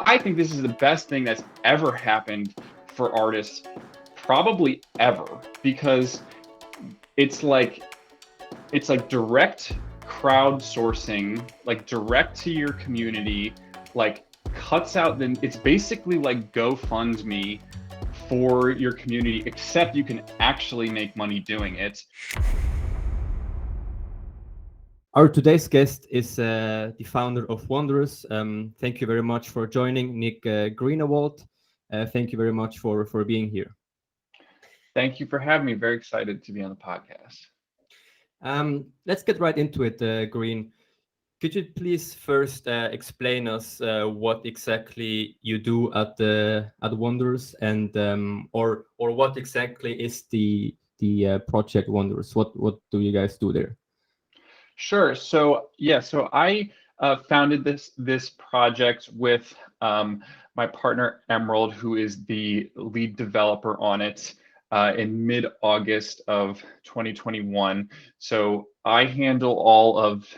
I think this is the best thing that's ever happened for artists, probably ever, because it's like direct crowdsourcing, like direct to your community, like cuts out it's basically like GoFundMe for your community, except you can actually make money doing it. Our today's guest is the founder of Wanderers. Thank you very much for joining, Nick Greenawalt. Thank you very much for being here. Thank you for having me. Very excited to be on the podcast. Let's get right into it, Green. Could you please first explain us what exactly you do at Wanderers, and or what exactly is the project Wanderers? What do you guys do there? Sure. So I founded this project with my partner Emerald, who is the lead developer on it, in mid-August of 2021. So I handle all of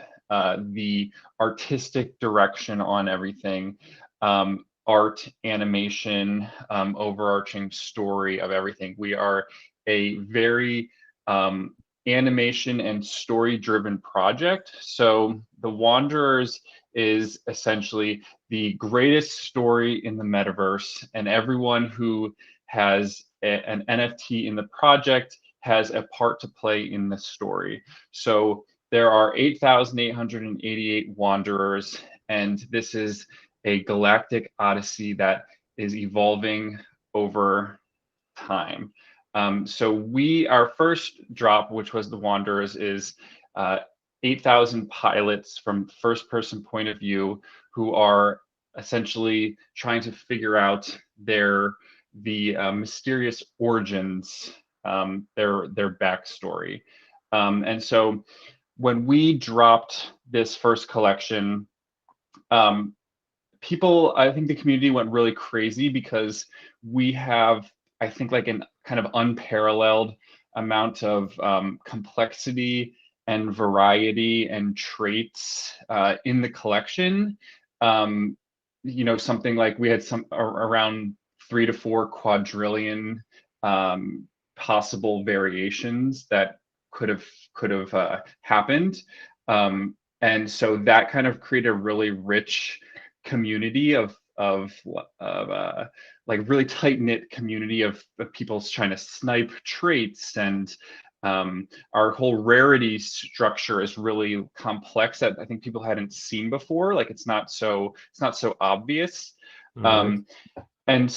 the artistic direction on everything, art, animation, overarching story of everything. We are a very animation and story-driven project. So the Wanderers is essentially the greatest story in the metaverse, and everyone who has an NFT in the project has a part to play in the story. So there are 8,888 Wanderers, and this is a galactic odyssey that is evolving over time. So our first drop, which was the Wanderers, is 8,000 pilots from first-person point of view who are essentially trying to figure out the mysterious origins, their backstory. And so when we dropped this first collection, I think the community went really crazy because we have, I think, like an kind of unparalleled amount of complexity and variety and traits in the collection. Something like we had around 3 to 4 quadrillion possible variations that could have happened. And so that kind of created a really rich community of like really tight knit community of people trying to snipe traits, and our whole rarity structure is really complex that I think people hadn't seen before. Like it's not so obvious, Right. and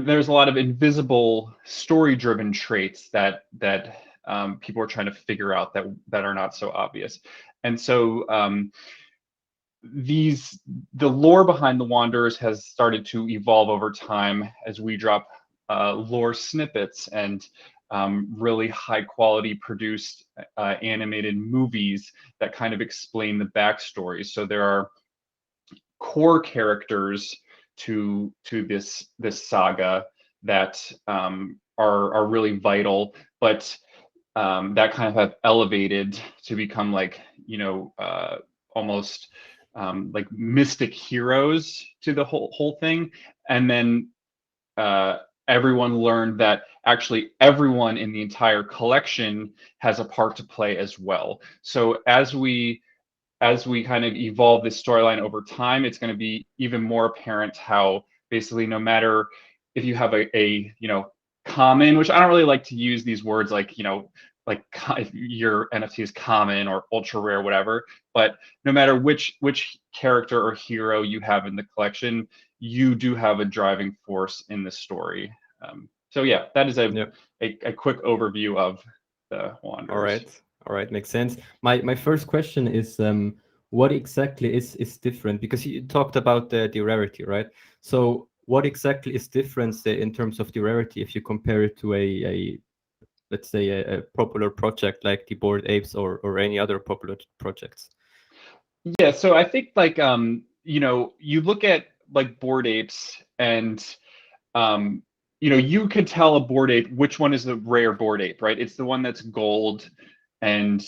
there's a lot of invisible story driven traits that people are trying to figure out that are not so obvious, and so the lore behind the Wanderers has started to evolve over time as we drop lore snippets and really high quality produced animated movies that kind of explain the backstory. So there are core characters to this saga that are really vital, but that kind of have elevated to become like almost like mystic heroes to the whole thing. And then everyone learned that actually everyone in the entire collection has a part to play as well. So as we kind of evolve this storyline over time, it's going to be even more apparent how basically no matter if you have a common, which I don't really like to use these words like like if your NFT is common or ultra rare, whatever. But no matter which character or hero you have in the collection, you do have a driving force in the story. So yeah, that is a quick overview of the Wanderers. All right, makes sense. My first question is what exactly is different, because you talked about the rarity, right? So what exactly is different in terms of the rarity if you compare it to a let's say a popular project like the Bored Apes or any other popular projects? Yeah, so I think like you look at like Bored Apes and you could tell a Bored Ape which one is the rare Bored Ape, right? It's the one that's gold and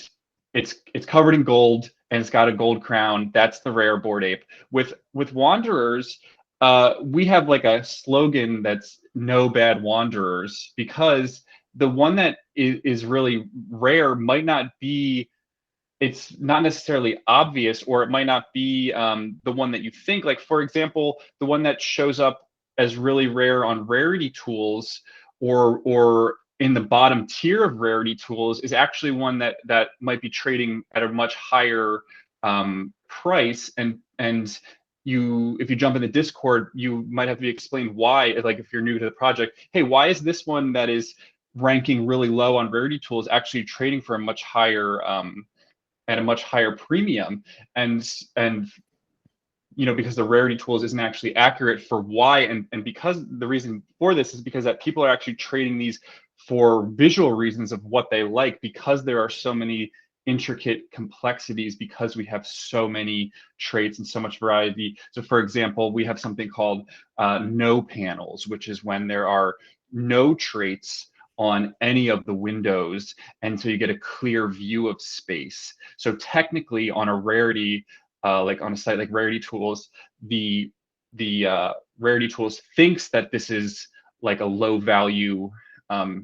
it's covered in gold and it's got a gold crown. That's the rare Bored Ape. With Wanderers, we have like a slogan that's "No Bad Wanderers," because the one that is really rare might not be, it's not necessarily obvious, or it might not be the one that you think. Like, for example, the one that shows up as really rare on Rarity tools, or in the bottom tier of Rarity tools, is actually one that might be trading at a much higher price. And you, if you jump in the Discord, you might have to be explained why. Like, if you're new to the project, hey, why is this one that is ranking really low on Rarity tools actually trading for a much higher at a much higher premium? And because the Rarity tools isn't actually accurate for why, and because the reason for this is because that people are actually trading these for visual reasons of what they like, because there are so many intricate complexities, because we have so many traits and so much variety. So for example, we have something called no panels, which is when there are no traits on any of the windows, and so you get a clear view of space. So technically, on a Rarity, like on a site like Rarity Tools, the Rarity Tools thinks that this is like a low value NFT,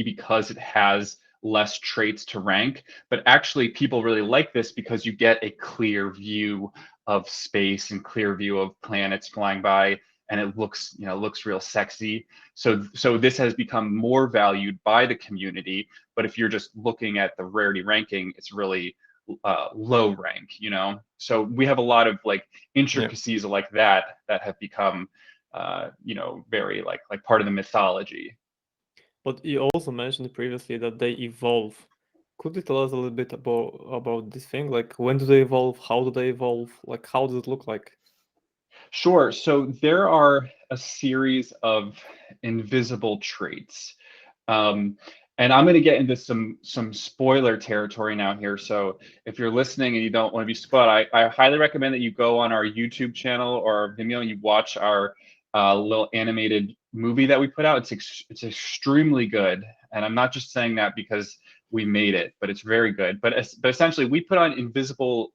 because it has less traits to rank. But actually, people really like this because you get a clear view of space and clear view of planets flying by, and it looks real sexy. So this has become more valued by the community. But if you're just looking at the Rarity ranking, it's really low rank. So we have a lot of like intricacies like that have become very like part of the mythology. But you also mentioned previously that they evolve. Could you tell us a little bit about this thing? Like, when do they evolve? How do they evolve? Like, how does it look like? Sure. So there are a series of invisible traits. And I'm going to get into some spoiler territory now here. So if you're listening and you don't want to be spoiled, I highly recommend that you go on our YouTube channel or our Vimeo and you watch our little animated movie that we put out. It's extremely good. And I'm not just saying that because we made it, but it's very good. But essentially, we put on invisible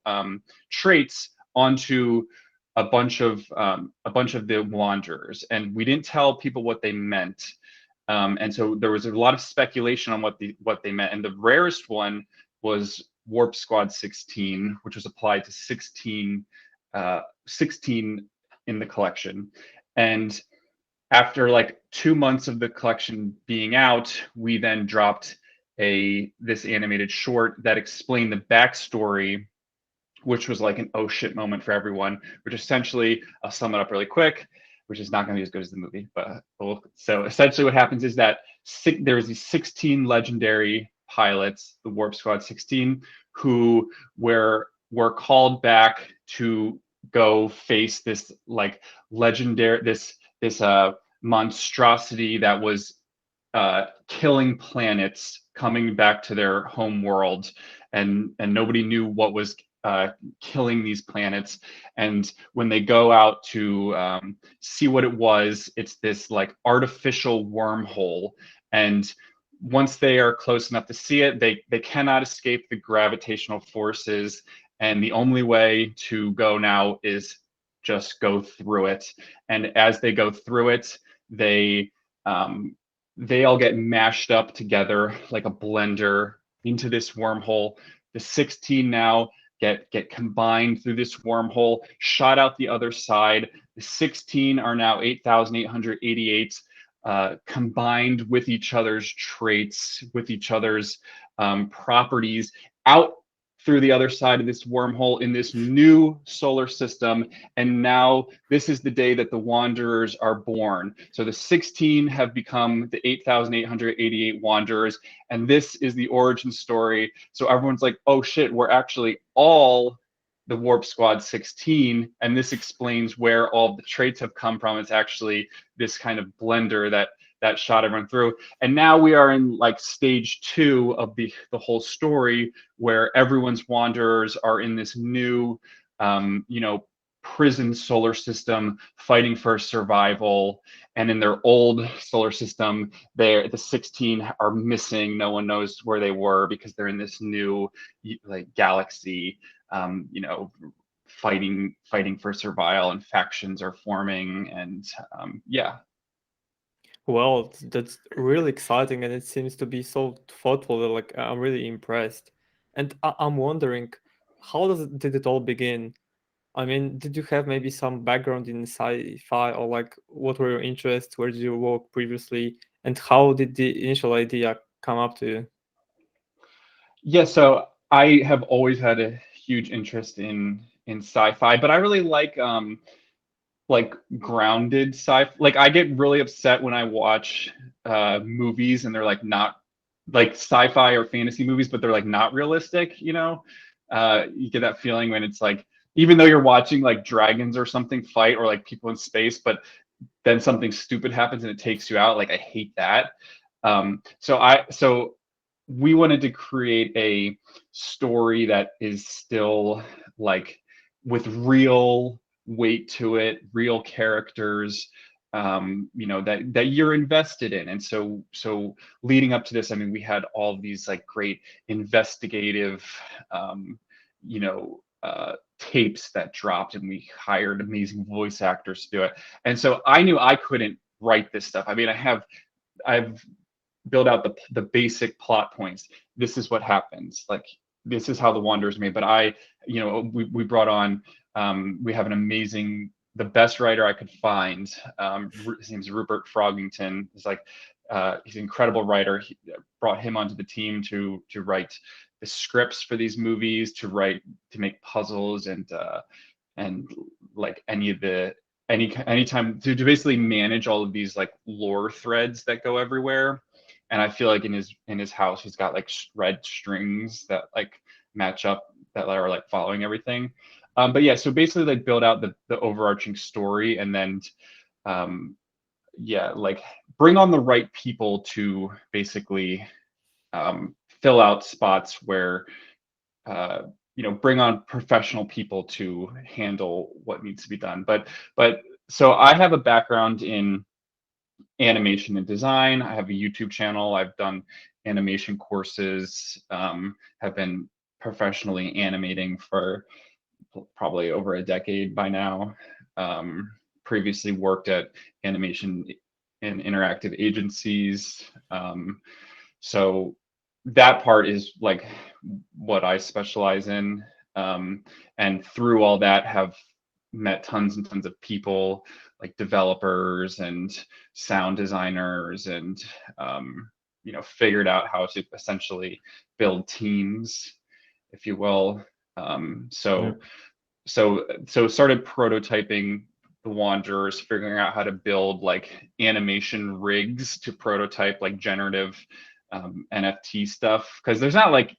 traits onto a bunch of the Wanderers, and we didn't tell people what they meant. And so there was a lot of speculation on what they meant. And the rarest one was Warp Squad 16, which was applied to 16 in the collection. And after like 2 months of the collection being out, we then dropped this animated short that explained the backstory, which was like an oh shit moment for everyone, which essentially, I'll sum it up really quick, which is not going to be as good as the movie. But so essentially what happens is that there was these 16 legendary pilots, the Warp Squad 16, who were called back to go face this like legendary, this monstrosity that was killing planets, coming back to their home world, and nobody knew what was killing these planets. And when they go out to see what it was, it's this like artificial wormhole. And once they are close enough to see it, they cannot escape the gravitational forces. And the only way to go now is just go through it. And as they go through it, they all get mashed up together like a blender into this wormhole. The 16 now get combined through this wormhole, shot out the other side. The 16 are now 8,888 combined with each other's traits, with each other's properties, out through the other side of this wormhole in this new solar system. And now this is the day that the Wanderers are born. So the 16 have become the 8,888 Wanderers. And this is the origin story. So everyone's like, oh shit, we're actually all the Warp Squad 16. And this explains where all of the traits have come from. It's actually this kind of blender that shot everyone through. And now we are in like stage 2 of the whole story, where everyone's Wanderers are in this new prison solar system fighting for survival, and in their old solar system, the 16 are missing. No one knows where they were because they're in this new like galaxy, fighting for survival, and factions are forming, and yeah. Well, that's really exciting, and it seems to be so thoughtful that like I'm really impressed. And I'm wondering, did it all begin? I mean, did you have maybe some background in sci-fi, or like what were your interests? Where did you work previously? And how did the initial idea come up to you? Yeah, so I have always had a huge interest in sci-fi, but I really like grounded sci. Like I get really upset when I watch movies and they're like not like sci-fi or fantasy movies, but they're like not realistic, you know? You get that feeling when it's like, even though you're watching like dragons or something fight, or like people in space, but then something stupid happens and it takes you out. Like I hate that. So we wanted to create a story that is still like with real weight to it, real characters, that you're invested in. And so leading up to this, I mean, we had all these like great investigative, tapes that dropped, and we hired amazing voice actors to do it. And so I knew I couldn't write this stuff. I mean, I've built out the basic plot points. This is what happens. Like this is how the Wanderers made. But we brought on. We have the best writer I could find. His name's Rupert Frogington. He's an incredible writer. Brought him onto the team to write the scripts for these movies, to make puzzles, and like anytime to basically manage all of these like lore threads that go everywhere. And I feel like in his house he's got like red strings that like match up, that are like following everything. But yeah, so basically like build out the overarching story, and then like bring on the right people to basically fill out spots where bring on professional people to handle what needs to be done. But so I have a background in animation and design. I have a YouTube channel. I've done animation courses, have been professionally animating for probably over a decade by now. Previously worked at animation and interactive agencies. So that part is like what I specialize in. And through all that have met tons and tons of people, like developers and sound designers, and figured out how to essentially build teams, if you will. So started prototyping the Wanderers, figuring out how to build like animation rigs to prototype like generative NFT stuff, because there's not like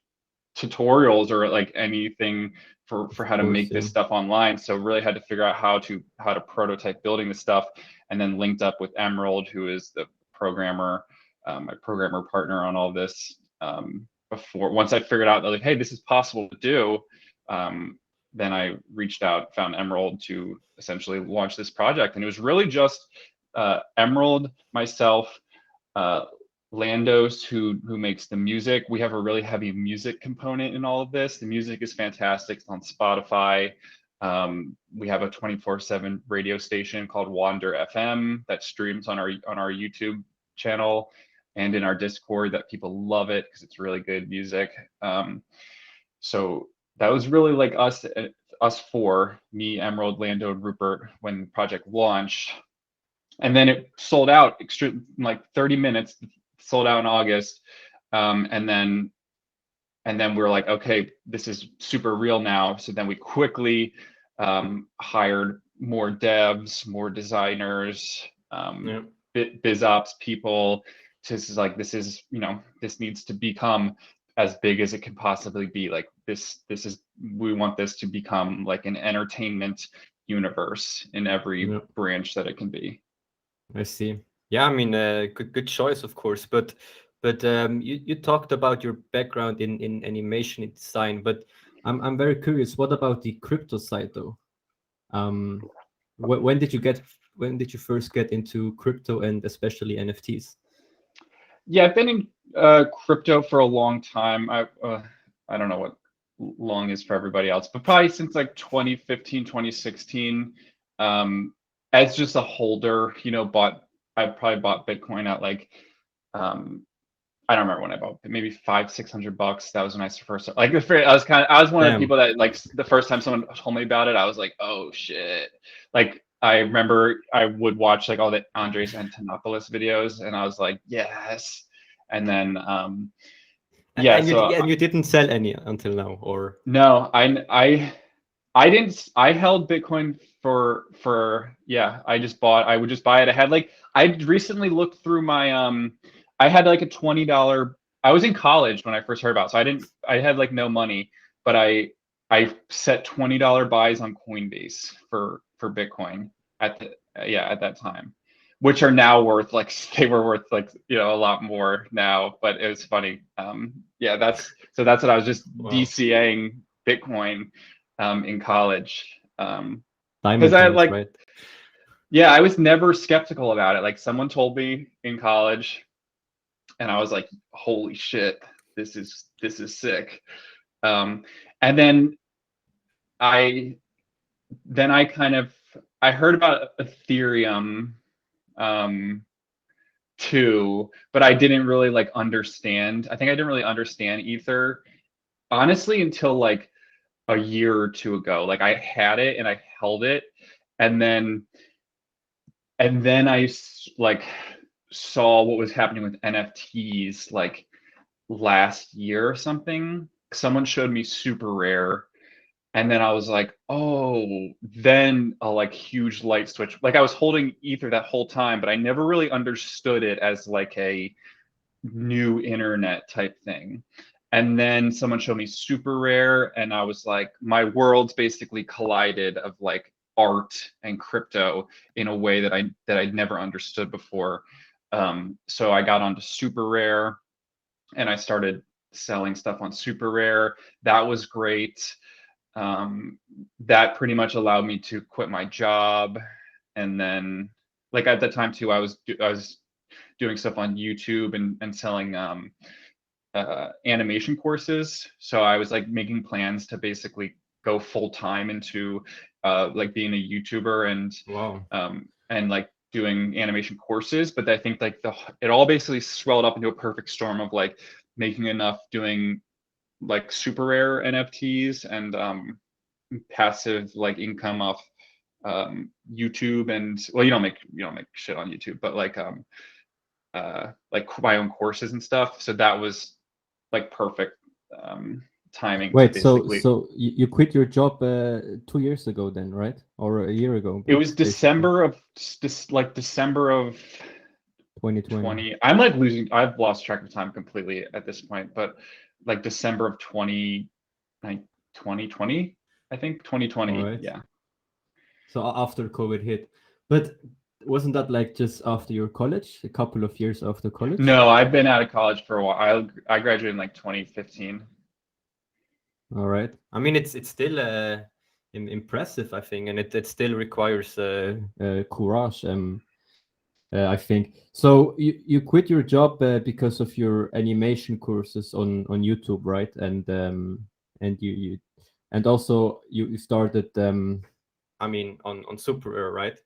tutorials or like anything for how to make this stuff online. So really had to figure out how to prototype building this stuff, and then linked up with Emerald, who is the programmer, my programmer partner on all this. Once I figured out that like, hey, this is possible to do, then I reached out, found Emerald to essentially launch this project. And it was really just Emerald, myself, Landos, who makes the music. We have a really heavy music component in all of this. The music is fantastic. It's on Spotify. We have a 24/7 radio station called Wander FM that streams on our YouTube channel and in our Discord, that people love it because it's really good music. So that was really like us four, me, Emerald, Lando, and Rupert, when the project launched. And then it sold out in like 30 minutes, sold out in August. And then we're like, okay, this is super real now. So then we quickly hired more devs, more designers, biz ops people. This needs to become as big as it can possibly be. Like we want this to become like an entertainment universe in every branch that it can be. I see. Yeah, I mean, good choice, of course. But you talked about your background in animation and design, but I'm very curious. What about the crypto side, though? when did you first get into crypto and especially NFTs? Yeah, I've been in crypto for a long time. I don't know what long is for everybody else, but probably since like 2015, 2016. As just a holder, I probably bought Bitcoin at like I don't remember when I bought it, maybe $500-600. That was when I first like I was one of the people that like the first time someone told me about it, I was like, oh shit. Like I remember I would watch like all the Andres Antonopoulos videos and I was like, yes. And then yeah, and you didn't sell any until now, or no, I didn't. I held Bitcoin for yeah. I would just buy it. I had like I recently looked through my I had like a $20. I was in college when I first heard about it, so I didn't. I had like no money, but I set $20 buys on Coinbase for Bitcoin at that time, which are now worth like they were worth like a lot more now. But it was funny. Yeah, that's what I was just DCAing Bitcoin in college. Because I like, right? Yeah, I was never skeptical about it. Like someone told me in college, and I was like, "Holy shit, this is sick." And then I I heard about Ethereum too, but I didn't really like understand. I think I didn't really understand Ether honestly until like a year or two ago. Like I had it and I held it, and then I like saw what was happening with NFTs like last year or something. Someone showed me super rare, and then I was like, oh, then a like huge light switch. Like I was holding Ether that whole time, but I never really understood it as like a new internet type thing. And then someone showed me super rare, and I was like, my worlds basically collided of like art and crypto in a way that I'd never understood before. So I got onto super rare, and I started selling stuff on super rare. That was great. That pretty much allowed me to quit my job, and then like at the time too, I was doing stuff on YouTube and selling animation courses. So I was like making plans to basically go full time into like being a YouTuber and like doing animation courses. But I think like it all basically swelled up into a perfect storm of like making enough doing like super rare NFTs and passive like income off YouTube. And well, you don't make shit on YouTube, but like my own courses and stuff. So that was like perfect timing. Wait, so you quit your job 2 years ago then, right? Or a year ago? It was December of 2020. I'm like I've lost track of time completely at this point, but like December of 2020, I think 2020. Right. Yeah. So after COVID hit, but wasn't that like just after your college, a couple of years after college? No, I've been out of college for a while. I graduated in like 2015. All right. I mean, it's still impressive, I think, and it still requires courage. I think so. You quit your job because of your animation courses on YouTube, right? And you also you started I mean on Super Rare, right?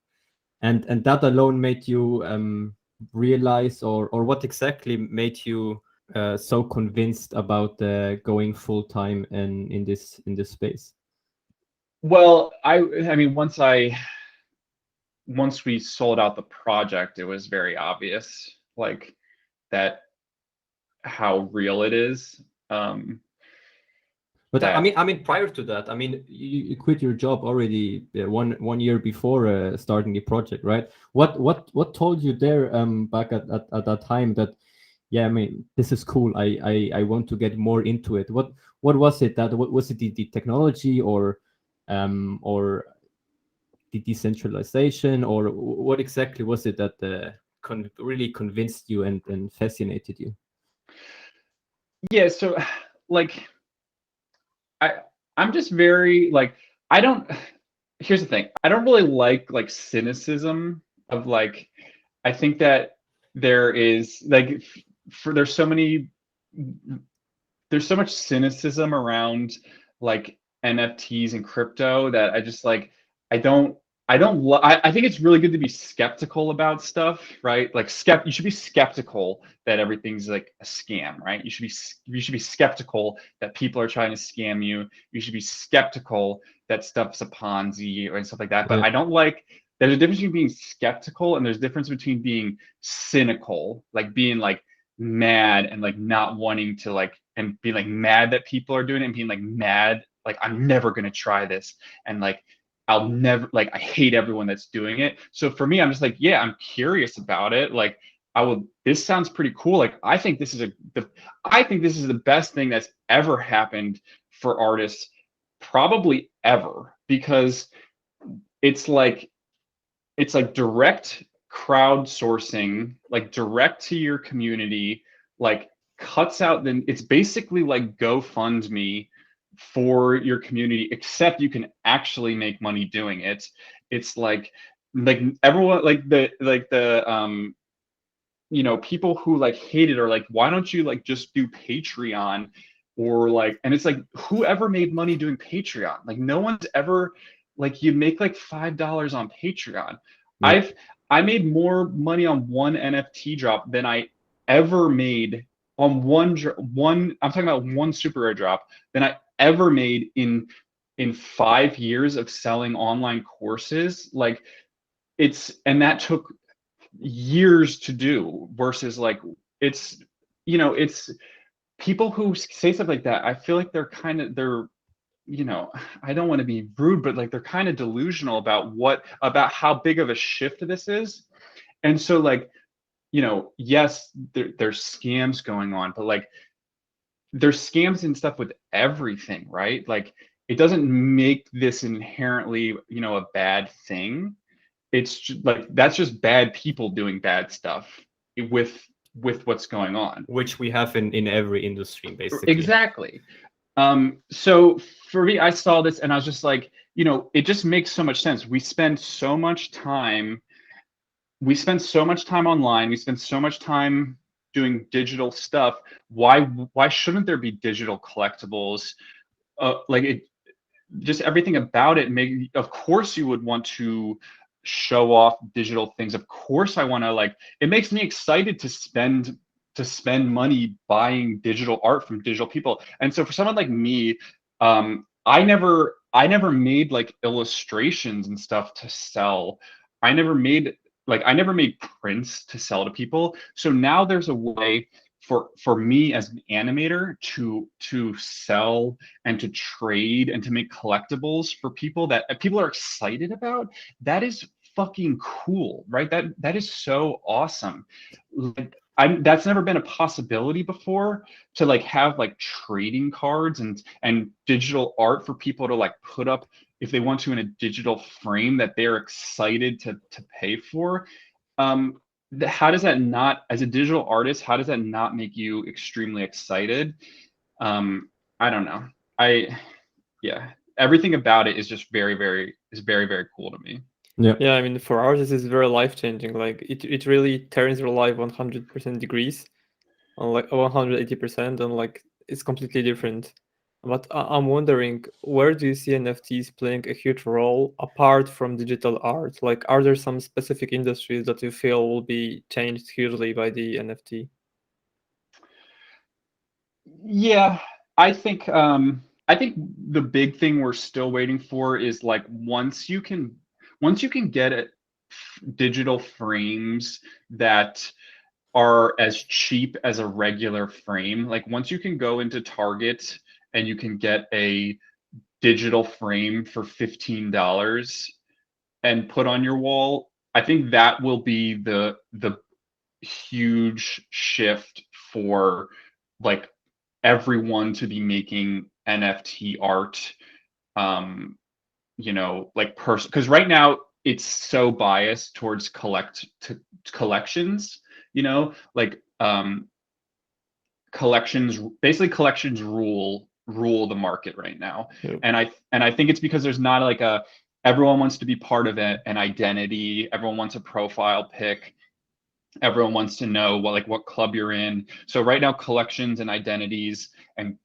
And that alone made you realize, or what exactly made you so convinced about going full time in this space? Well, I mean, once we sold out the project, it was very obvious, like that how real it is. But I mean, prior to that, I mean, you quit your job already one year before starting the project, right? What told you there back at that time that, yeah, I mean, this is cool. I want to get more into it. What was it what was it the technology or the decentralization, or what exactly was it that really convinced you and fascinated you? Yeah, so like I'm just very like here's the thing. I don't really like cynicism of like, I think that there is like for there's so much cynicism around like NFTs and crypto that I just like I don't I think it's really good to be skeptical about stuff, right? Like you should be skeptical that everything's like a scam, right? You should be skeptical that people are trying to scam you. You should be skeptical that stuff's a Ponzi and stuff like that. But Yeah. I don't like there's a difference between being skeptical and there's a difference between being cynical, like being like mad and like not wanting to like and being like mad that people are doing it and being like mad like I'm never going to try this and like I'll never like I hate everyone that's doing it. So for me I'm just like yeah, I'm curious about it. Like this sounds pretty cool. Like I think this is I think this is the best thing that's ever happened for artists probably ever because it's like direct crowdsourcing, like direct to your community, like cuts out then it's basically like GoFundMe for your community, except you can actually make money doing it. It's like everyone you know, people who like hate it are like, why don't you like just do Patreon or like, and it's like, whoever made money doing Patreon? Like no one's ever like you make like $5 on Patreon. Yeah. I made more money on one NFT drop than I ever made on one I'm talking about one super rare drop than I ever made in 5 years of selling online courses. Like and that took years to do versus like it's you know it's people who say stuff like that I feel like they're you know I don't want to be rude but like they're kind of delusional about how big of a shift this is. And so like you know yes there's scams going on but like there's scams and stuff with everything, right? Like it doesn't make this inherently you know a bad thing. It's just, like that's just bad people doing bad stuff with what's going on. Which we have in every industry, basically. Exactly. So for me, I saw this and I was just like, you know, it just makes so much sense. We spend so much time online. We spend so much time doing digital stuff. Why shouldn't there be digital collectibles? Like it, just everything about it of course you would want to show off digital things. Of course I want to like it makes me excited to spend money buying digital art from digital people. And so for someone like me, I never made like illustrations and stuff to sell. I never made prints to sell to people. So now there's a way for me as an animator to sell and to trade and to make collectibles for people that people are excited about. That is fucking cool, right? That is so awesome. Like that's never been a possibility before to like have like trading cards and digital art for people to like put up if they want to in a digital frame that they're excited to pay for. Um, how does that not, as a digital artist, how does that not make you extremely excited? I don't know. Yeah, everything about it is just very, very cool to me. Yeah, I mean, for artists, it's very life-changing. Like it really turns your life 100% degrees, on like 180%, and like it's completely different. But I'm wondering, where do you see NFTs playing a huge role apart from digital art? Like, are there some specific industries that you feel will be changed hugely by the NFT? Yeah, I think the big thing we're still waiting for is like once you can get it digital frames that are as cheap as a regular frame. Like once you can go into Target and you can get a digital frame for $15 and put on your wall, I think that will be the huge shift for like everyone to be making NFT art. You know, like because right now it's so biased towards collections, you know, like collections rule the market right now. Yeah. And I think it's because there's not like everyone wants to be part of it, an identity. Everyone wants a profile pic. Everyone wants to know what club you're in. So right now, collections and identities and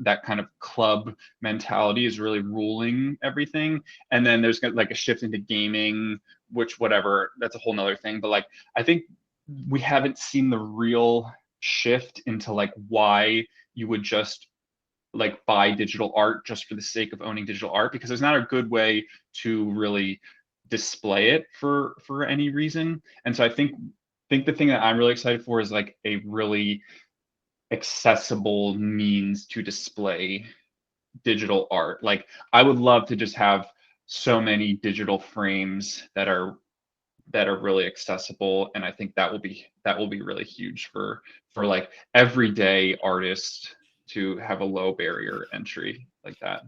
that kind of club mentality is really ruling everything. And then there's like a shift into gaming, which whatever, that's a whole nother thing. But like, I think we haven't seen the real shift into like why you would just like buy digital art just for the sake of owning digital art, because there's not a good way to really display it for any reason. And so I think the thing that I'm really excited for is like a really accessible means to display digital art. Like I would love to just have so many digital frames that are really accessible, and I think that will be really huge for like everyday artists to have a low barrier entry like that.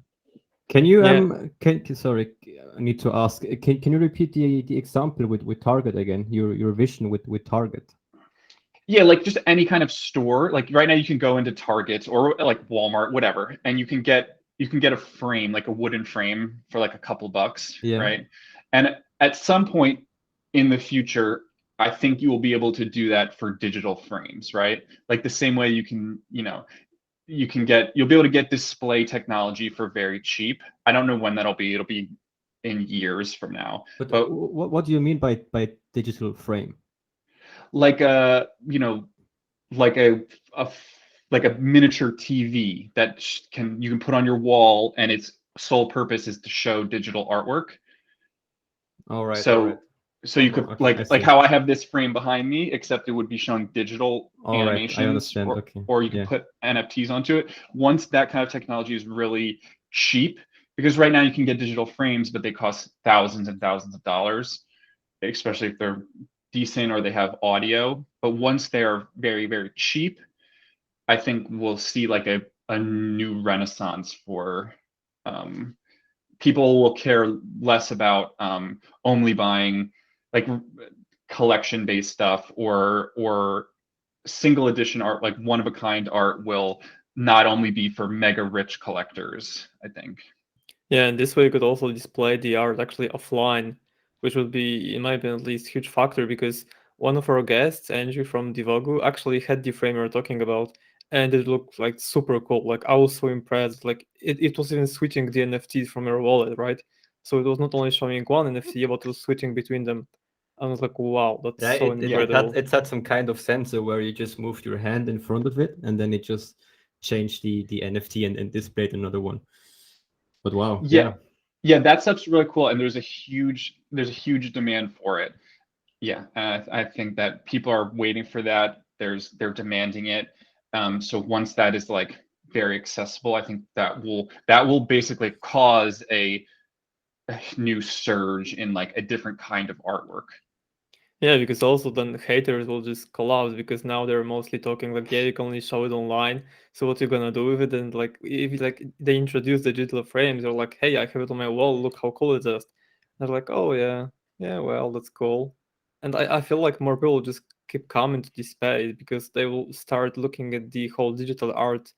Can you Yeah. sorry, I need to ask. Can you repeat the example with Target again? Your vision with Target. Yeah, like just any kind of store. Like right now you can go into Target or like Walmart, whatever, and you can get a frame, like a wooden frame for like a couple bucks, Yeah. right? And at some point in the future, I think you will be able to do that for digital frames, right? Like the same way you can, you'll be able to get display technology for very cheap. I don't know when that'll be. It'll be in years from now. But But what do you mean by digital frame? like like a like a miniature TV that you can put on your wall, and its sole purpose is to show digital artwork. All right. So you could Okay, I see. how I have this frame behind me, except it would be showing digital All right, I animations, understand. Okay. or you can Yeah. put NFTs onto it. Once that kind of technology is really cheap, because right now you can get digital frames, but they cost thousands and thousands of dollars, especially if they're decent or they have audio. But once they're very, very cheap, I think we'll see like a new renaissance for people will care less about only buying like collection based stuff, or single edition art, like one of a kind art will not only be for mega rich collectors, I think. Yeah, and this way you could also display the art actually offline, which would be, in my opinion, at least, huge factor because one of our guests, Andrew from Divogu, actually had the frame we were talking about, and it looked like super cool. Like I was so impressed. Like it was even switching the NFTs from your wallet, right? So it was not only showing one NFT, but it was switching between them. I was like, wow, that's Yeah, so incredible. it had some kind of sensor where you just moved your hand in front of it, and then it just changed the NFT and displayed another one. But wow, Yeah, yeah, that stuff's really cool, and there's a huge demand for it. Yeah, I think that people are waiting for that. They're demanding it. So once that is like very accessible, I think that will basically cause a new surge in like a different kind of artwork. Yeah, because also then haters will just collapse because now they're mostly talking like, yeah, you can only show it online. So what you gonna do with it? And like, if like they introduce the digital frames, they're like, hey, I have it on my wall. Look how cool it is. They're like, oh yeah, yeah, well, that's cool. And I feel like more people just keep coming to this space because they will start looking at the whole digital art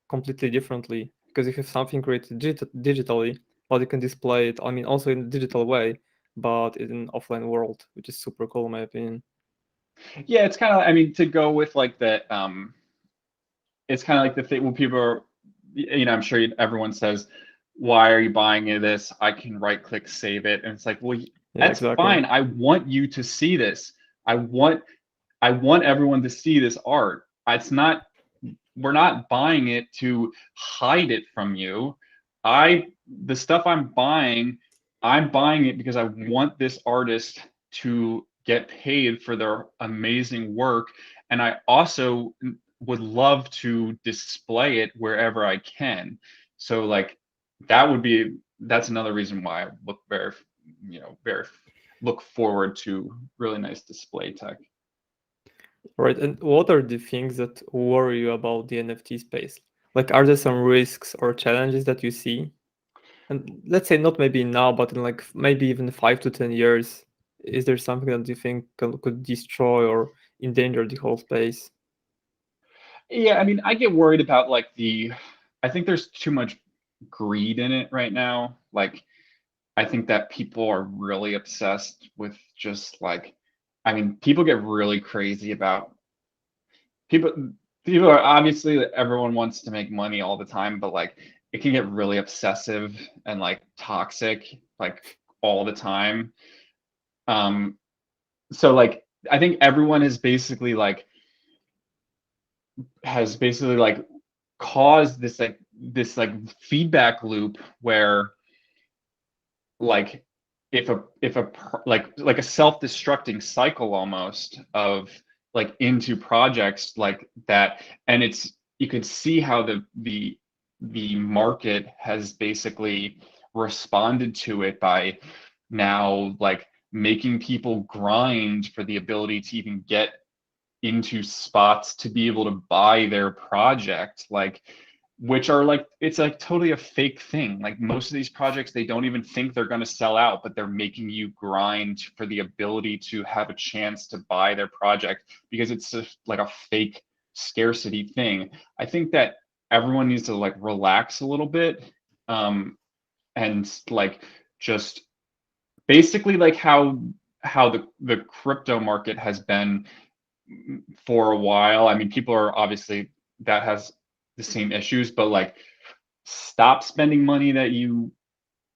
completely differently. Because if you have something created digitally, but you can display it, I mean, also in a digital way, but in an offline world, which is super cool in my opinion. Yeah, it's kind of, I mean, to go with like the it's kind of like the thing when people are, I'm sure everyone says, why are you buying this? I can right click save it, and it's like, well, Yeah, that's exactly. fine. I want you to see this. I want everyone to see this art. It's not, we're not buying it to hide it from you. The stuff I'm buying it because I want this artist to get paid for their amazing work, and I also would love to display it wherever I can. So like that's another reason why I look very look forward to really nice display tech. Right. And what are the things that worry you about the NFT space? Like, are there some risks or challenges that you see? And let's say not maybe now, but in like maybe even 5 to 10 years, is there something that you think could destroy or endanger the whole space? Yeah, I mean, I get worried about I think there's too much greed in it right now. Like, I think that people are really obsessed with just like, I mean, people get really crazy about people. People are obviously, everyone wants to make money all the time, but like it can get really obsessive and like toxic like all the time. Um, so like I think everyone is basically like has basically like caused this like feedback loop where like if a self-destructing cycle almost of like into projects like that, and it's you can see how the market has basically responded to it by now like making people grind for the ability to even get into spots to be able to buy their project, like which are like it's like totally a fake thing. Like most of these projects, they don't even think they're going to sell out, but they're making you grind for the ability to have a chance to buy their project because it's just like a fake scarcity thing. I think that everyone needs to like relax a little bit, and like just basically like how the crypto market has been for a while. I mean, people are obviously that has the same issues, but like stop spending money that you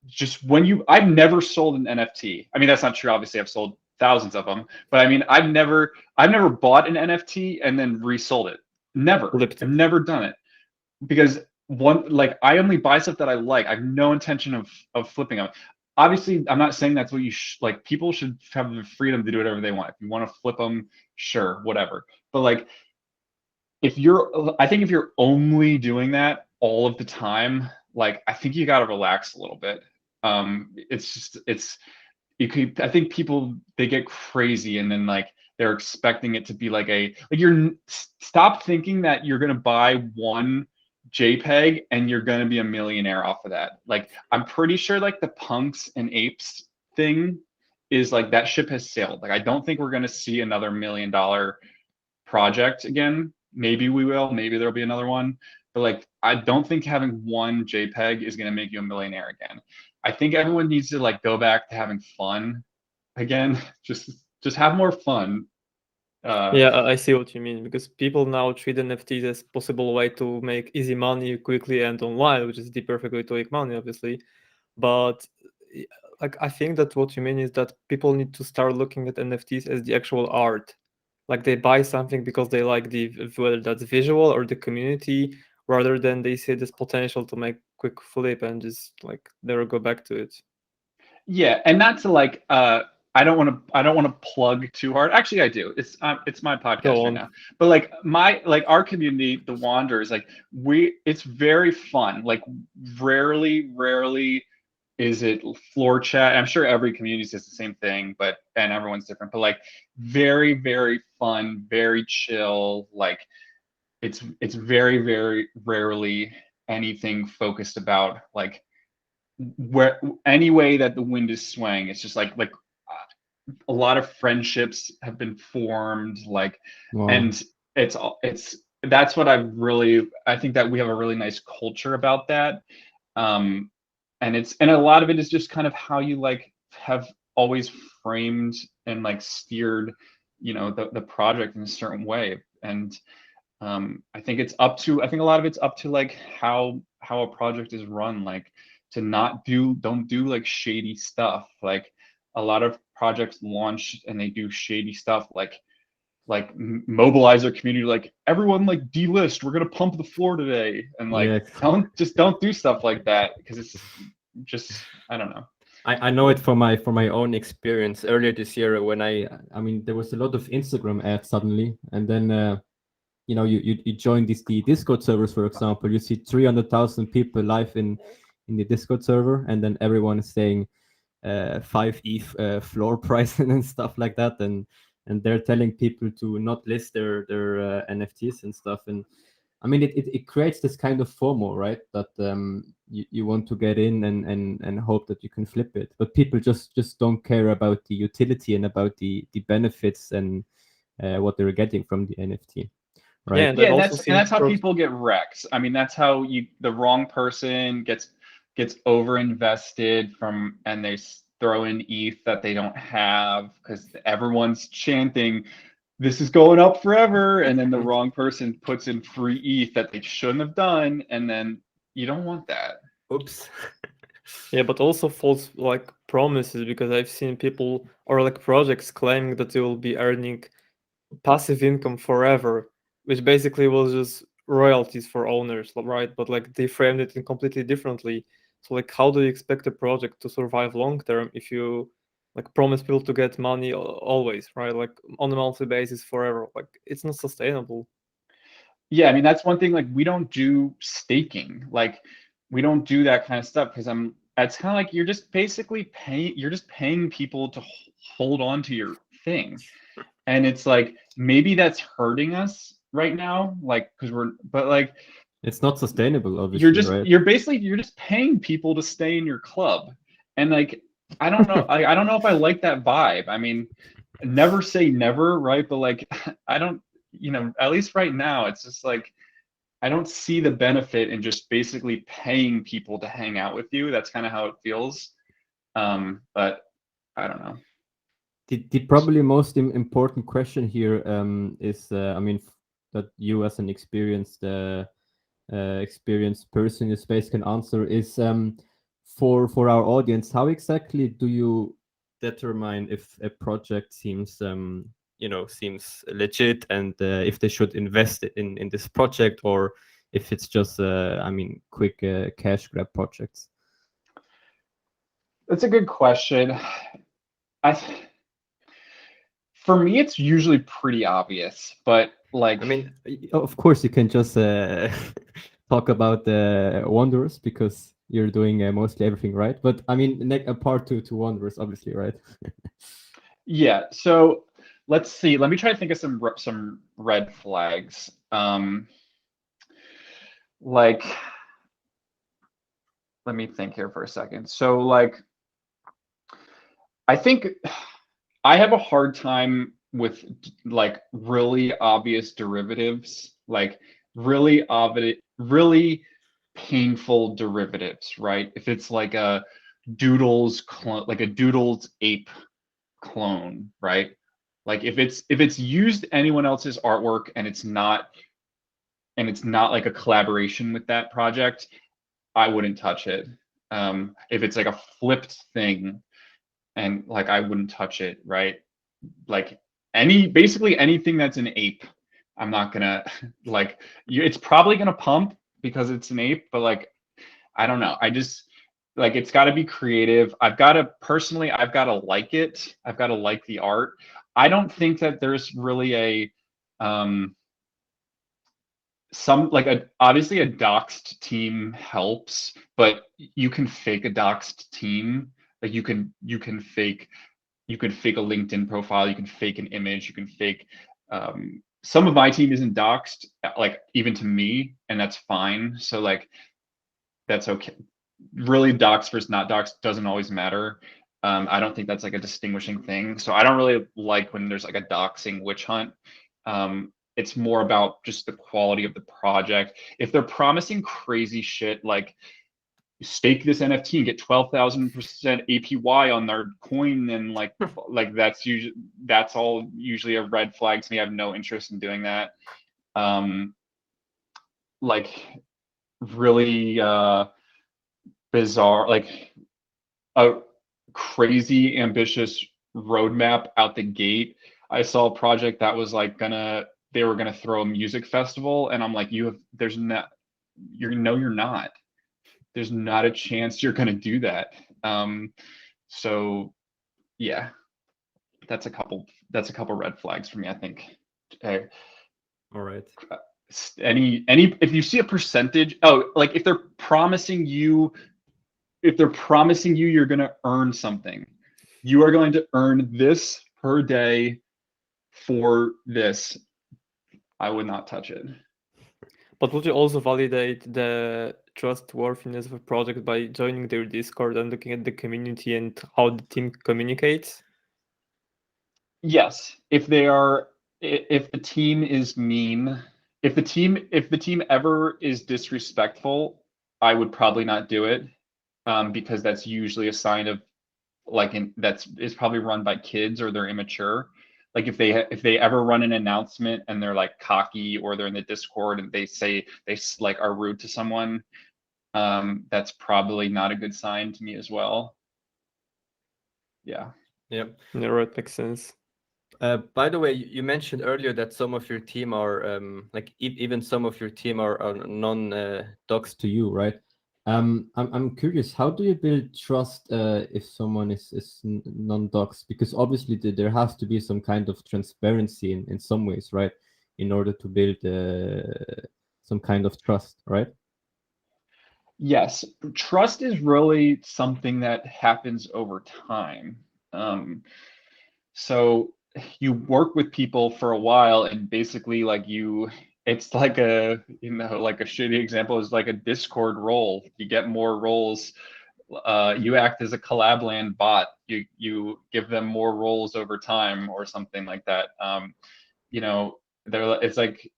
just when you I've never sold an NFT. I mean, that's not true. Obviously, I've sold thousands of them, but I mean, I've never bought an NFT and then resold it. Never. Flipped I've it. never done it because one like I only buy stuff that I like. I have no intention of flipping them. Obviously, I'm not saying that's what you like. People should have the freedom to do whatever they want. If you want to flip them, sure, whatever. But like, I think if you're only doing that all of the time, like I think you got to relax a little bit. It's just you could I think people they get crazy and then like they're expecting it to be like stop thinking that you're gonna buy one JPEG and you're gonna be a millionaire off of that. Like I'm pretty sure like the punks and apes thing is like that ship has sailed. Like I don't think we're gonna see another $1 million project again. Maybe we will, maybe there'll be another one. But like I don't think having one JPEG is gonna make you a millionaire again. I think everyone needs to like go back to having fun again. Just have more fun. Yeah, I see what you mean, because people now treat NFTs as possible way to make easy money quickly and online, which is the perfect way to make money, obviously. But like I think that what you mean is that people need to start looking at NFTs as the actual art. Like they buy something because they like whether that's visual or the community, rather than they see this potential to make quick flip and just like never go back to it. Yeah, and not to like I don't want to plug too hard. Actually, I do. It's my podcast Go right on. now. But like our community, the Wanderers, like it's very fun. Like rarely is it floor chat. I'm sure every community says the same thing, and everyone's different. But like very fun, very chill. Like it's very rarely anything focused about like where any way that the wind is swaying. It's just like a lot of friendships have been formed, like, Wow. and it's that's what I think that we have a really nice culture about that. And a lot of it is just kind of how you like have always framed and like steered, the project in a certain way. And I think I think a lot of it's up to like how a project is run, like to don't do like shady stuff. Like a lot of projects launch and they do shady stuff, like mobilize their community, like everyone like delist, we're gonna pump the floor today, and like Yeah. don't do stuff like that because it's just I don't know. I know it from my own experience earlier this year when I mean there was a lot of Instagram ads suddenly, and then you join the Discord servers, for example. You see 300,000 people live in the Discord server, and then everyone is saying 5 ETH floor price and stuff like that, and they're telling people to not list their NFTs and stuff. And I mean it creates this kind of FOMO, right? That you want to get in and hope that you can flip it, but people just don't care about the utility and about the benefits and what they're getting from the NFT. Right. Yeah, and Yeah, I've and also that's seen how people get wrecked. I mean, that's how the wrong person gets gets overinvested and they throw in ETH that they don't have because everyone's chanting, this is going up forever, and then the wrong person puts in free ETH that they shouldn't have done, and then you don't want that. Oops. Yeah, but also false like promises, because I've seen people or like projects claiming that they will be earning passive income forever, which basically was just royalties for owners, right? But like they framed it in completely differently. So like, how do you expect a project to survive long term if you like promise people to get money always, right? Like on a monthly basis forever. Like it's not sustainable. Yeah, I mean, that's one thing, like we don't do staking. Like we don't do that kind of stuff because it's kind of like you're just basically paying people to hold on to your thing. And it's like maybe that's hurting us right now, like but like it's not sustainable, obviously, right? you're just paying people to stay in your club. And like I don't know, I don't know if I like that vibe. I mean, never say never, right? But like I don't, at least right now, it's just like I don't see the benefit in just basically paying people to hang out with you. That's kind of how it feels. But I don't know. The probably most important question here is, I mean, that you as an experienced person in the space can answer is, for our audience, how exactly do you determine if a project seems seems legit, and if they should invest in this project, or if it's just I mean, quick cash grab projects? That's a good question. For me, it's usually pretty obvious, but like, I mean, of course, you can just talk about the Wanderers because you're doing mostly everything, right? But I mean, apart to Wanderers, obviously, right? yeah. So let's see. Let me try to think of some red flags. Like, let me think here for a second. So like, I think I have a hard time with like really obvious derivatives, like really obvious, really painful derivatives, right? If it's like a Doodles clone, like a Doodles ape clone, right? Like if it's used anyone else's artwork and it's not like a collaboration with that project, I wouldn't touch it. If it's like a flipped thing, and like I wouldn't touch it, right? Like basically anything that's an ape, I'm not gonna like it's probably gonna pump because it's an ape, but like I don't know. I just like it's got to be creative. I've got to like it. I've got to like the art. I don't think that there's really a obviously a doxed team helps, but you can fake a doxed team. Like you can fake a LinkedIn profile, you can fake an image, you can fake some of my team isn't doxed, like even to me, and that's fine. So like that's okay. Really, doxed versus not doxed doesn't always matter. I don't think that's like a distinguishing thing. So I don't really like when there's like a doxing witch hunt. It's more about just the quality of the project. If they're promising crazy shit like stake this NFT and get 12,000% APY on their coin, and like that's all usually a red flag to me. I have no interest in doing that. Like really bizarre, like a crazy ambitious roadmap out the gate. I saw a project that was like they were gonna throw a music festival, and I'm like, there's not, you're not. There's not a chance you're gonna do that. So yeah, that's a couple red flags for me, I think. All right. If you see a percentage, like if they're promising you you're going to earn something, you are going to earn this per day for this, I would not touch it. But would you also validate the trustworthiness of a project by joining their Discord and looking at the community and how the team communicates? Yes, if the team is mean, if the team ever is disrespectful, I would probably not do it. because that's usually a sign of like that's is probably run by kids or they're immature. Like if they ever run an announcement and they're like cocky, or they're in the Discord and they say they like are rude to someone, that's probably not a good sign to me as well. Yeah. Yep. Yeah, right, makes sense. By the way, you mentioned earlier that some of your team are like even some of your team are non-docs to you, right? I'm curious, how do you build trust if someone is non-docs? Because obviously there has to be some kind of transparency in some ways, right? In order to build some kind of trust, right? Yes, trust is really something that happens over time. So you work with people for a while, and basically like it's like a, like a shitty example is like a Discord role. You get more roles. You act as a Collabland bot. You give them more roles over time or something like that. It's like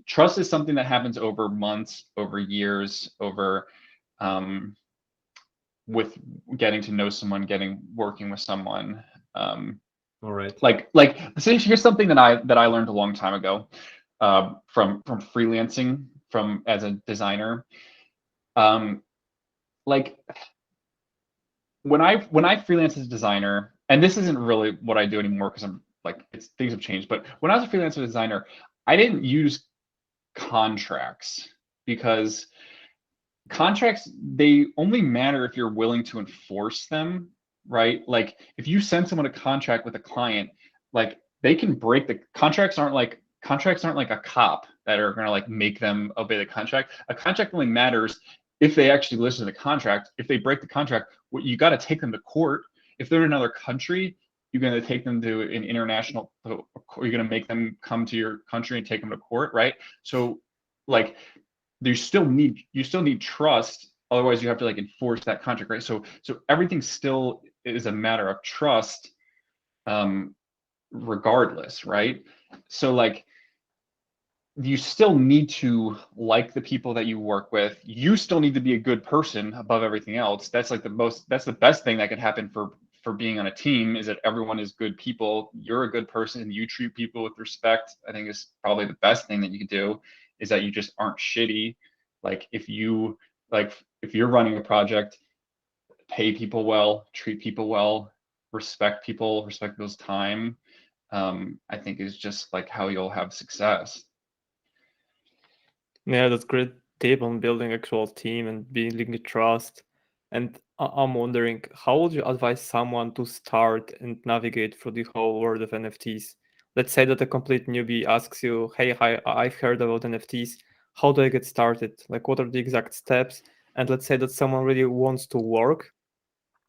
trust is something that happens over months, over years, over with getting to know someone, working with someone. All right. So here's something that I learned a long time ago, from freelancing as a designer. Like when I freelance as a designer, and this isn't really what I do anymore because things have changed. But when I was a freelancer designer, I didn't use contracts, because contracts, they only matter if you're willing to enforce them, right? Like if you send someone a contract with a client, like they can break the contracts. Aren't like a cop that are going to like make them obey the contract. A contract only matters if they actually listen to the contract. If they break the contract, you got to take them to court. If they're in another country, you're going to take them to an international, you're going to make them come to your country and take them to court, right? So like you still need trust. Otherwise you have to like enforce that contract, right? So everything still is a matter of trust, regardless, right? So like you still need to like the people that you work with. You still need to be a good person above everything else. That's like that's the best thing that could happen for being on a team, is that everyone is good people. You're a good person, you treat people with respect. I think is probably the best thing that you can do, is that you just aren't shitty. Like if you're running a project, pay people well, treat people well, respect people's time. I think is just like how you'll have success. Yeah, that's great tip on building actual team and building the trust. And I'm wondering, how would you advise someone to start and navigate through the whole world of NFTs? Let's say that a complete newbie asks you, "Hey, hi, I've heard about NFTs. How do I get started? Like, what are the exact steps?" And let's say that someone really wants to work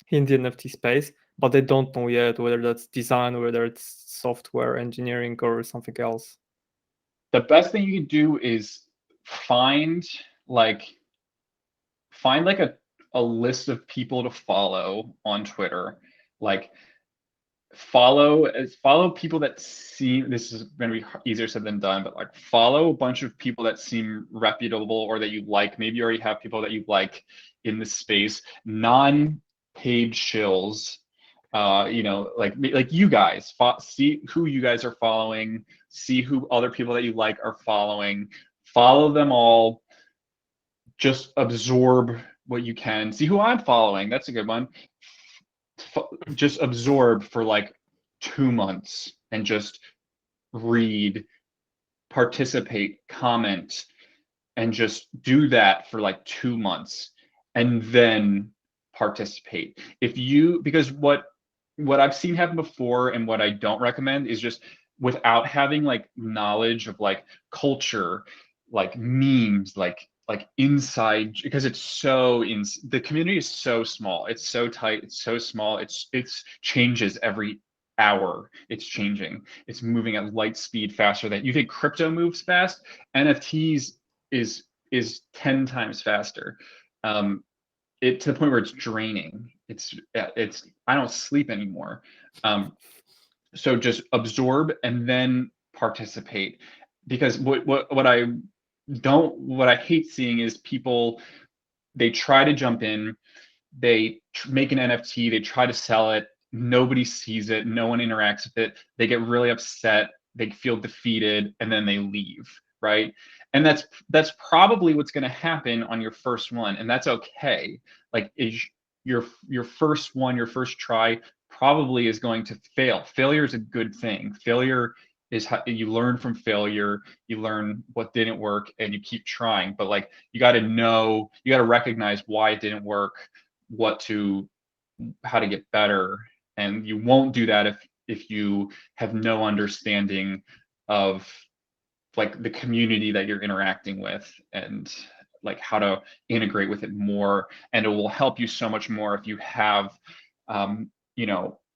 in the NFT space, but they don't know yet whether that's design, whether it's software engineering, or something else. The best thing you can do is find like a list of people to follow on Twitter. Like follow people that seem, this is going to be easier said than done, but like follow a bunch of people that seem reputable or that you like. Maybe you already have people that you like in the space, non-paid shills. Like you guys, see who you guys are following, see who other people that you like are following, follow them all, just absorb what you can. See who I'm following. That's a good one. Just absorb for like 2 months and just read, participate, comment, and just do that for like 2 months, and then participate. Because what I've seen happen before and what I don't recommend is just without having like knowledge of like culture, like memes, like inside, because the community is so small, it's so tight, it's so small, it's changes every hour. It's changing, it's moving at light speed, faster than you think crypto moves fast. NFTs is 10 times faster. It to the point where it's draining. It's I don't sleep anymore. So just absorb and then participate, because what I hate seeing is people they try to jump in, they make an NFT, they try to sell it, nobody sees it, no one interacts with it, they get really upset, they feel defeated, and then they leave, right? And that's probably what's going to happen on your first one, and that's okay. Like, is your first one, your first try probably is going to fail. Failure is a good thing. Failure is how you learn from failure, you learn what didn't work, and you keep trying. But like, you got to know, you got to recognize why it didn't work, how to get better. And you won't do that if you have no understanding of like the community that you're interacting with, and like how to integrate with it more. And it will help you so much more if you have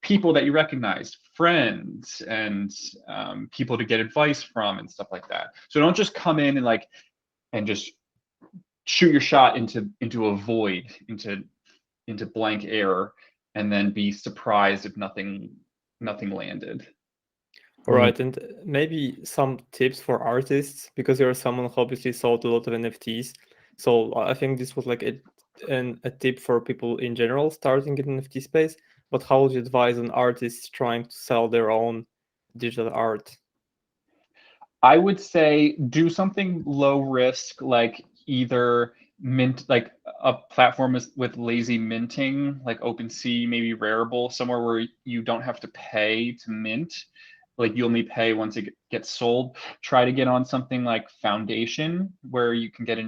people that you recognize, friends, and people to get advice from and stuff like that. So don't just come in and just shoot your shot into a void, into blank air, and then be surprised if nothing landed. All right, and maybe some tips for artists, because you're someone who obviously sold a lot of NFTs. So I think this was like a tip for people in general starting in NFT space. But how would you advise an artist trying to sell their own digital art? I would say do something low risk, like either mint, like a platform with lazy minting, like OpenSea, maybe Rarible, somewhere where you don't have to pay to mint. Like, you only pay once it gets sold. Try to get on something like Foundation, where you get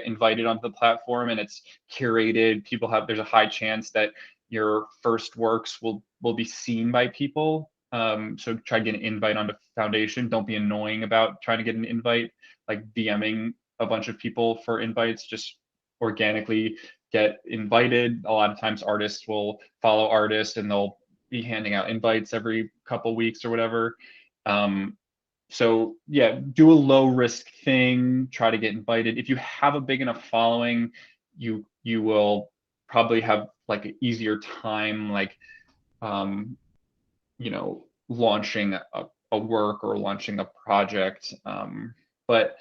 invited onto the platform, and it's curated. There's a high chance that your first works will be seen by people. So try to get an invite onto Foundation. Don't be annoying about trying to get an invite, like DMing a bunch of people for invites. Just organically get invited. A lot of times artists will follow artists, and they'll be handing out invites every couple weeks or whatever. So yeah, do a low risk thing, try to get invited. If you have a big enough following, you will probably have like an easier time, like launching a work or launching a project. But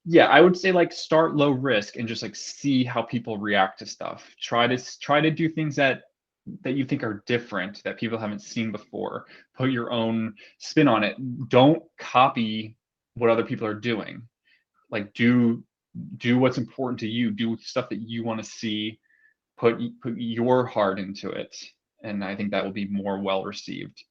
yeah, I would say like start low risk and just like see how people react to stuff. Try to do things that you think are different, that people haven't seen before. Put your own spin on it. Don't copy what other people are doing. Like, do what's important to you. Do stuff that you want to see. Put your heart into it, and I think that will be more well received.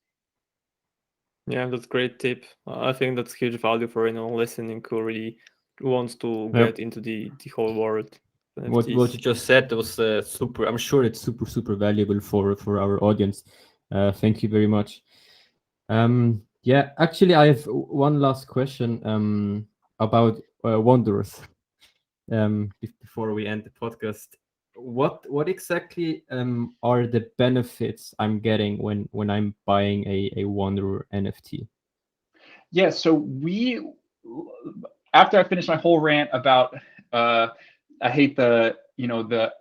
Yeah, that's a great tip. I think that's huge value for anyone listening who really wants to get into the whole world. What you just said was super. I'm sure it's super valuable for our audience. Thank you very much. Yeah, actually, I have one last question about Wanderers. Before we end the podcast, what exactly are the benefits I'm getting when I'm buying a Wanderer NFT? Yeah, so after I finished my whole rant about I hate the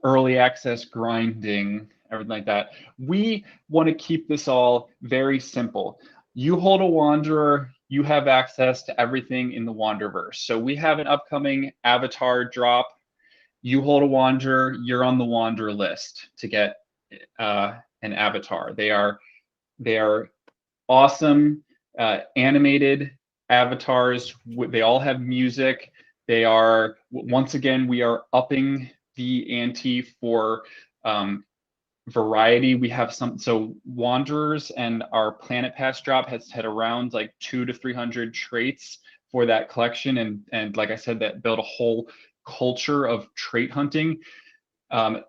early access grinding, everything like that, we want to keep this all very simple. You hold a Wanderer, you have access to everything in the Wanderverse. So we have an upcoming avatar drop. You hold a Wanderer, you're on the Wanderer list to get an avatar. They are awesome animated avatars. They all have music. They are, once again, we are upping the ante for variety. We have so Wanderers and our Planet Pass drop has had around like 200 to 300 traits for that collection, and like I said, that built a whole culture of trait hunting.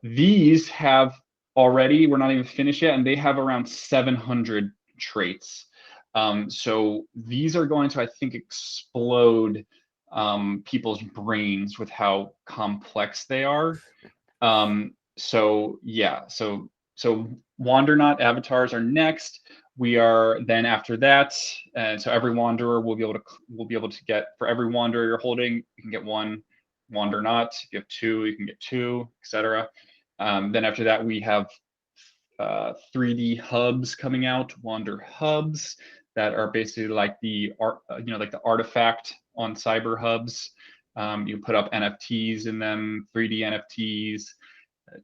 These have already, we're not even finished yet, and they have around 700 traits. So these are going to, I think, explode people's brains with how complex they are. So yeah, so Wandernaut avatars are next. We are then after that, and so every Wanderer will be able to get, for every Wanderer you're holding, you can get one Wandernaut. If you have two, you can get two, etc. Then after that, we have 3D hubs coming out, Wander hubs, that are basically like the like the artifact on cyber hubs. You put up NFTs in them, 3D NFTs.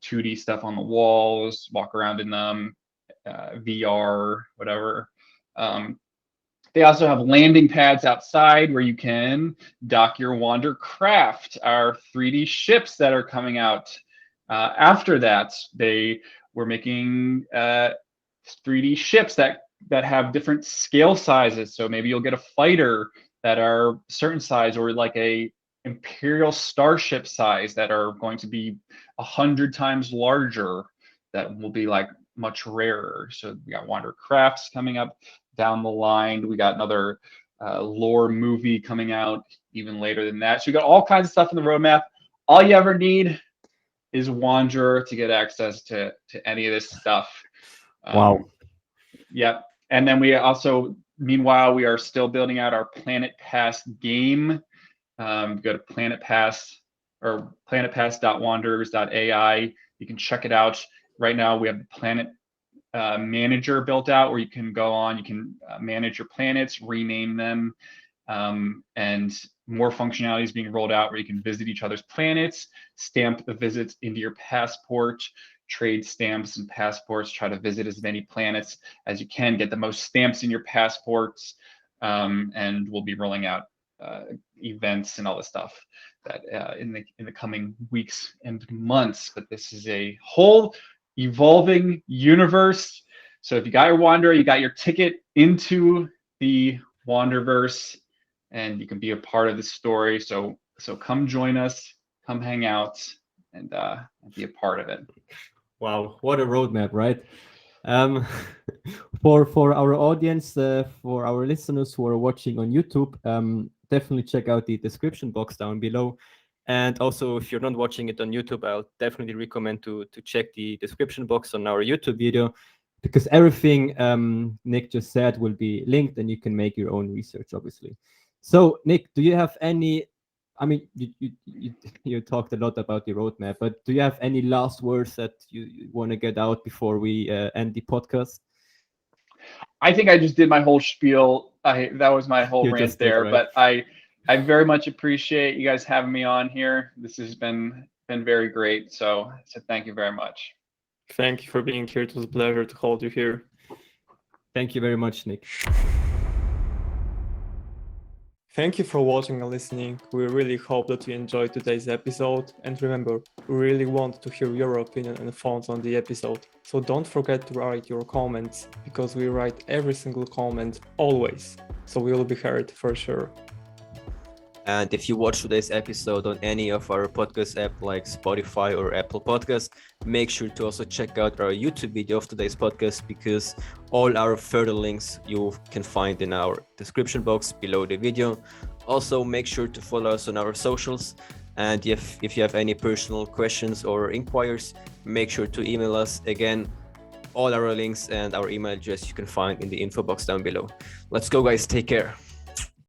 2D stuff on the walls, walk around in them, VR, whatever. They also have landing pads outside where you can dock your Wandercraft, our 3D ships that are coming out. After that, they were making 3D ships that have different scale sizes. So maybe you'll get a fighter that are certain size, or like a Imperial starship size that are going to be 100 times larger, that will be like much rarer. So we got Wandercrafts coming up down the line. We got another lore movie coming out even later than that. So we got all kinds of stuff in the roadmap. All you ever need is Wanderer to get access to any of this stuff. Wow. Yep. And then we also, meanwhile, we are still building out our Planet Pass game. Go to Planet Pass or planetpass.wanderers.ai. You can check it out. Right now, we have the Planet Manager built out, where you can go on, you can manage your planets, rename them, and more functionality is being rolled out where you can visit each other's planets, stamp the visits into your passport, trade stamps and passports, try to visit as many planets as you can, get the most stamps in your passports, and we'll be rolling out events and all this stuff that in the coming weeks and months. But this is a whole evolving universe. So if you got your Wanderer, you got your ticket into the Wanderverse, and you can be a part of the story. So come join us, come hang out, and be a part of it. Wow, what a roadmap, right? For our audience, for our listeners who are watching on YouTube, definitely check out the description box down below. And also, if you're not watching it on YouTube, I'll definitely recommend to check the description box on our YouTube video, because everything Nick just said will be linked, and you can make your own research, obviously. So, Nick, do you have any? I mean, you talked a lot about the roadmap, but do you have any last words that you want to get out before we end the podcast? I think I just did my whole spiel. That was my whole rant there, right? But I very much appreciate you guys having me on here. This has been very great. So thank you very much. Thank you for being here. It was a pleasure to hold you here. Thank you very much, Nick. Thank you for watching and listening. We really hope that you enjoyed today's episode. And remember, we really want to hear your opinion and thoughts on the episode. So don't forget to write your comments, because we write every single comment always. So we will be heard for sure. And if you watch today's episode on any of our podcast app like Spotify or Apple Podcasts, make sure to also check out our YouTube video of today's podcast, because all our further links you can find in our description box below the video. Also, make sure to follow us on our socials. And if you have any personal questions or inquiries, make sure to email us. Again, all our links and our email address you can find in the info box down below. Let's go, guys. Take care.